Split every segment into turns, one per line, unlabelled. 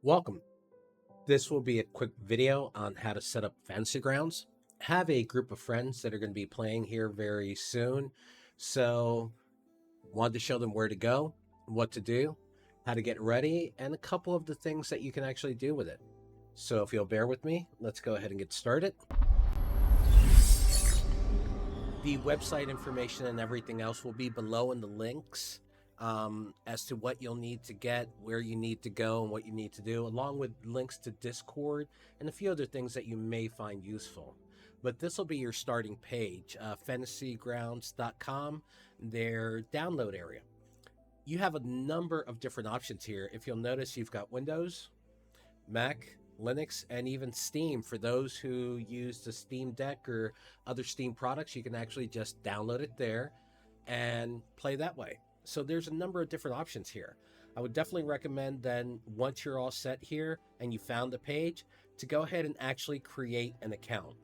Welcome. This will be a quick video on how to set up fantasy grounds. Have a group of friends that are going to be playing here very soon. So wanted to show them where to go, what to do, how to get ready, and a couple of the things that you can actually do with it. So if you'll bear with me, let's go ahead and get started. The website information and everything else will be below in the links. As to what you'll need to get, where you need to go, and what you need to do, along with links to Discord and a few other things that you may find useful. But this will be your starting page, fantasygrounds.com, their download area. You have a number of different options here. If you'll notice, you've got Windows, Mac, Linux, and even Steam. For those who use the Steam Deck or other Steam products, you can actually just download it there and play that way. So there's a number of different options here. I would definitely recommend then, once you're all set here and you found the page, to go ahead and actually create an account.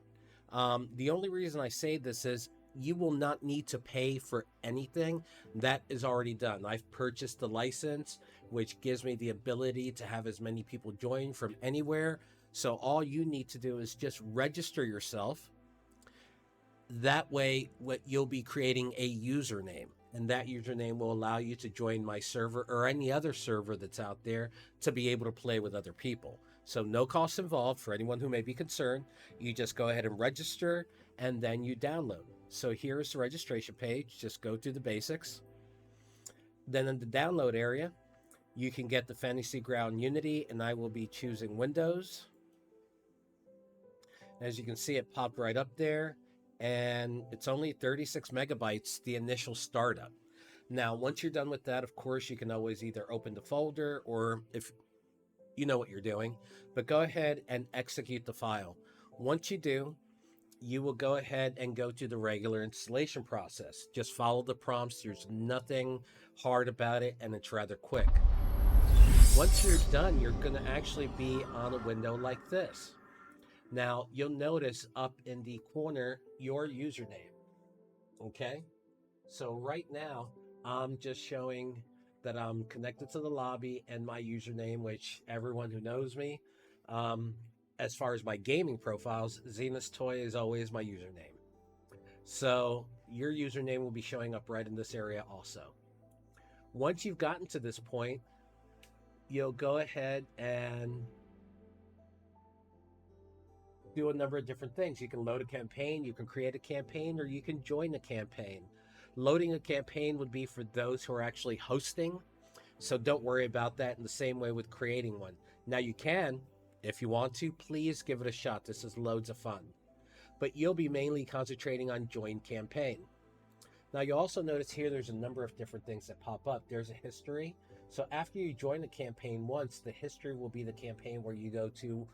The only reason I say this is you will not need to pay for anything. That is already done. I've purchased the license, which gives me the ability to have as many people join from anywhere. So all you need to do is just register yourself. That way, you'll be creating a username. And that username will allow you to join my server or any other server that's out there to be able to play with other people. So no cost involved for anyone who may be concerned. You just go ahead and register and then you download. So here's the registration page. Just go through the basics. Then in the download area, you can get the Fantasy Ground Unity, and I will be choosing Windows. As you can see, it popped right up there. And it's only 36 megabytes, the initial startup. Now, once you're done with that, of course, you can always either open the folder or if you know what you're doing, but go ahead and execute the file. Once you do, you will go ahead and go to the regular installation process. Just follow the prompts. There's nothing hard about it, and it's rather quick. Once you're done, you're going to actually be on a window like this. Now, you'll notice up in the corner your username, okay? So right now, I'm just showing that I'm connected to the lobby and my username, which everyone who knows me, as far as my gaming profiles, ZenasToy is always my username. So your username will be showing up right in this area also. Once you've gotten to this point, you'll go ahead and do a number of different things. You can load a campaign, you can create a campaign, or you can join a campaign. Loading a campaign would be for those who are actually hosting, so don't worry about that. In the same way with creating one. Now you can, if you want to, please give it a shot. This is loads of fun. But you'll be mainly concentrating on join campaign. Now you also notice here there's a number of different things that pop up. There's a history. So after you join a campaign once, the history will be the campaign where you go to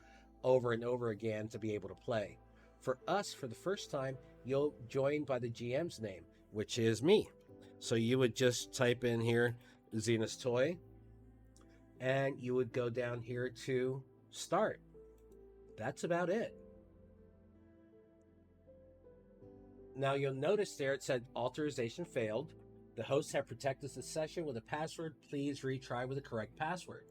over and over again to be able to play. For us, for the first time, you'll join by the GM's name, which is me. So you would just type in here ZenasToy, and you would go down here to start. That's about it. Now you'll notice there it said authorization failed. The hosts have protected the session with a password. Please retry with the correct password.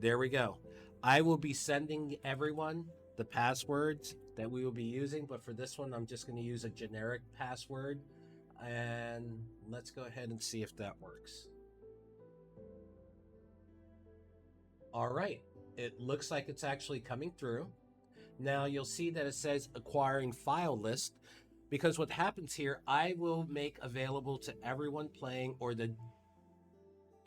There we go. I will be sending everyone the passwords that we will be using, but for this one, I'm just going to use a generic password, and let's go ahead and see if that works. All right, it looks like it's actually coming through. Now you'll see that it says acquiring file list, because what happens here, I will make available to everyone playing, or the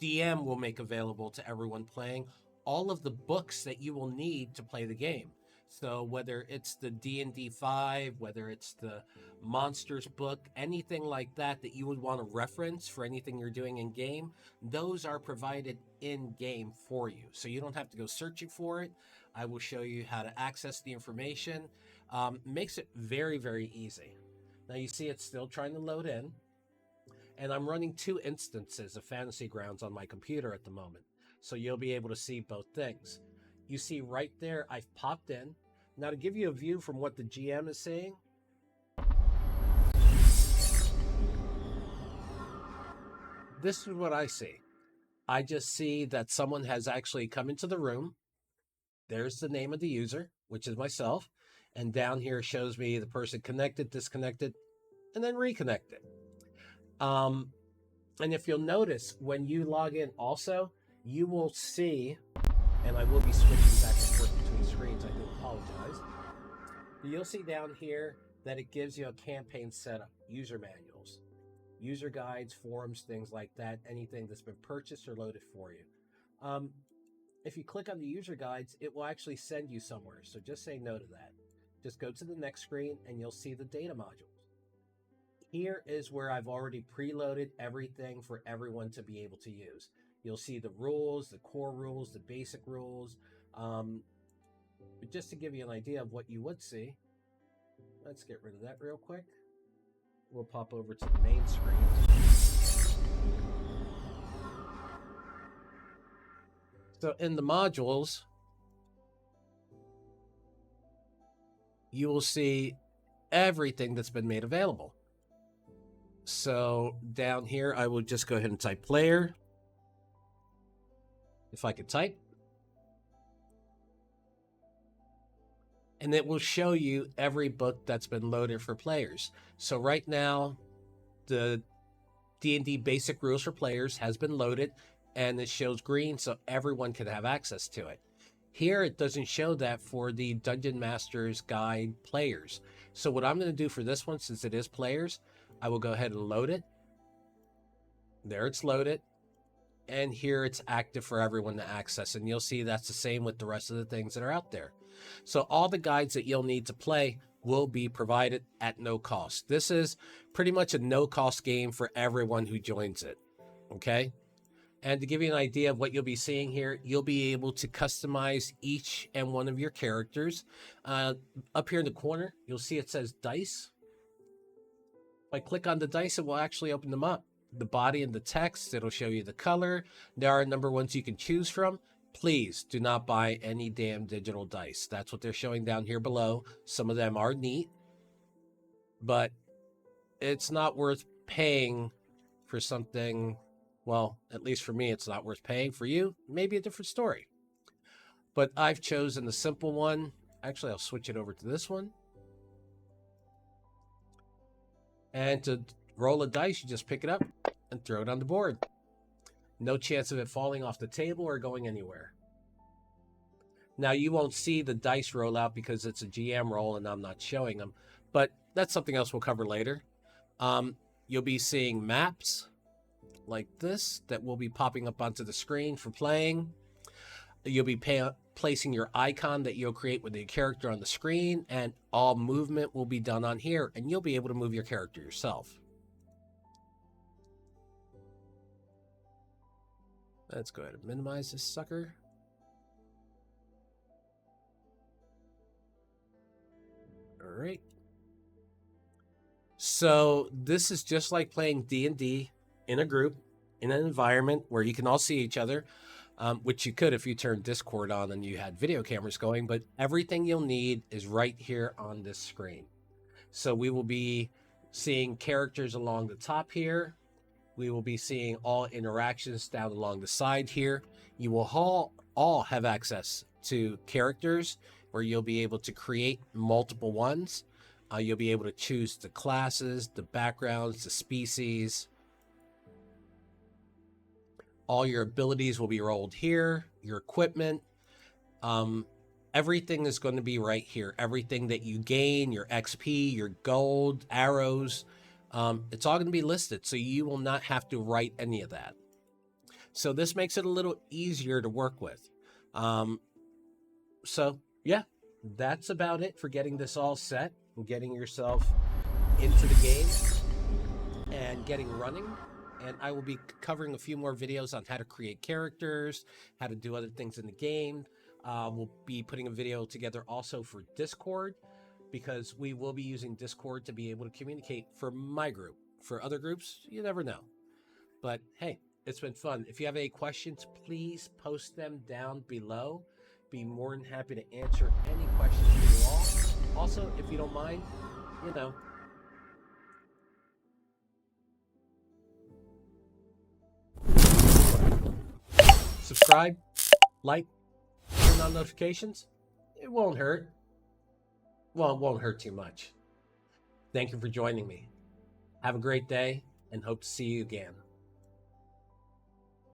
DM will make available to everyone playing, all of the books that you will need to play the game. So whether it's the D&D 5, whether it's the Monsters book, anything like that that you would want to reference for anything you're doing in game, those are provided in game for you. So you don't have to go searching for it. I will show you how to access the information. Makes it very, very easy. Now you see it's still trying to load in, and I'm running 2 instances of Fantasy Grounds on my computer at the moment. So you'll be able to see both things. You see right there, I've popped in. Now to give you a view from what the GM is saying, this is what I see. I just see that someone has actually come into the room. There's the name of the user, which is myself. And down here shows me the person connected, disconnected, and then reconnected. And if you'll notice, when you log in also, you will see, and I will be switching back and forth between screens, I do apologize. You'll see down here that it gives you a campaign setup, user manuals, user guides, forums, things like that, anything that's been purchased or loaded for you. If you click on the user guides, it will actually send you somewhere. So just say no to that. Just go to the next screen and you'll see the data modules. Here is where I've already preloaded everything for everyone to be able to use. You'll see the rules, the core rules, the basic rules. But just to give you an idea of what you would see, let's get rid of that real quick. We'll pop over to the main screen. So in the modules, you will see everything that's been made available. So down here, I will just go ahead and type player. If I could type. And it will show you every book that's been loaded for players. So right now, the D&D Basic Rules for Players has been loaded, and it shows green so everyone can have access to it. Here, it doesn't show that for the Dungeon Master's Guide players. So what I'm going to do for this one, since it is players, I will go ahead and load it. There it's loaded. And here it's active for everyone to access. And you'll see that's the same with the rest of the things that are out there. So all the guides that you'll need to play will be provided at no cost. This is pretty much a no-cost game for everyone who joins it. Okay? And to give you an idea of what you'll be seeing here, you'll be able to customize each and one of your characters. Up here in the corner, you'll see it says dice. If I click on the dice, it will actually open them up. The body and the text, it'll show you the color. There are a number of ones you can choose from. Please do not buy any damn digital dice. That's what they're showing down here below. Some of them are neat, but it's not worth paying for something. Well, at least for me, it's not worth paying. For you, maybe a different story. But I've chosen the simple one. Actually, I'll switch it over to this one. And to roll a dice, you just pick it up and throw it on the board. No chance of it falling off the table or going anywhere. Now, you won't see the dice roll out because it's a GM roll and I'm not showing them. But that's something else we'll cover later. You'll be seeing maps like this that will be popping up onto the screen for playing. You'll be placing your icon that you'll create with the character on the screen, and all movement will be done on here, and you'll be able to move your character yourself. Let's go ahead and minimize this sucker. All right. So this is just like playing D&D in a group, in an environment where you can all see each other, which you could if you turned Discord on and you had video cameras going, but everything you'll need is right here on this screen. So we will be seeing characters along the top here. We will be seeing all interactions down along the side here. You will all have access to characters where you'll be able to create multiple ones. You'll be able to choose the classes, the backgrounds, the species. All your abilities will be rolled here, your equipment. Everything is going to be right here. Everything that you gain, your XP, your gold, arrows, it's all going to be listed, so you will not have to write any of that. So this makes it a little easier to work with. So yeah, that's about it for getting this all set and getting yourself into the game and getting running. And I will be covering a few more videos on how to create characters, how to do other things in the game. We'll be putting a video together also for Discord, because we will be using Discord to be able to communicate for my group. For other groups, you never know. But hey, it's been fun. If you have any questions, please post them down below. Be more than happy to answer any questions for you all. Also, if you don't mind, subscribe, like, share turn on notifications, it won't hurt. Well, it won't hurt too much. Thank you for joining me. Have a great day and hope to see you again.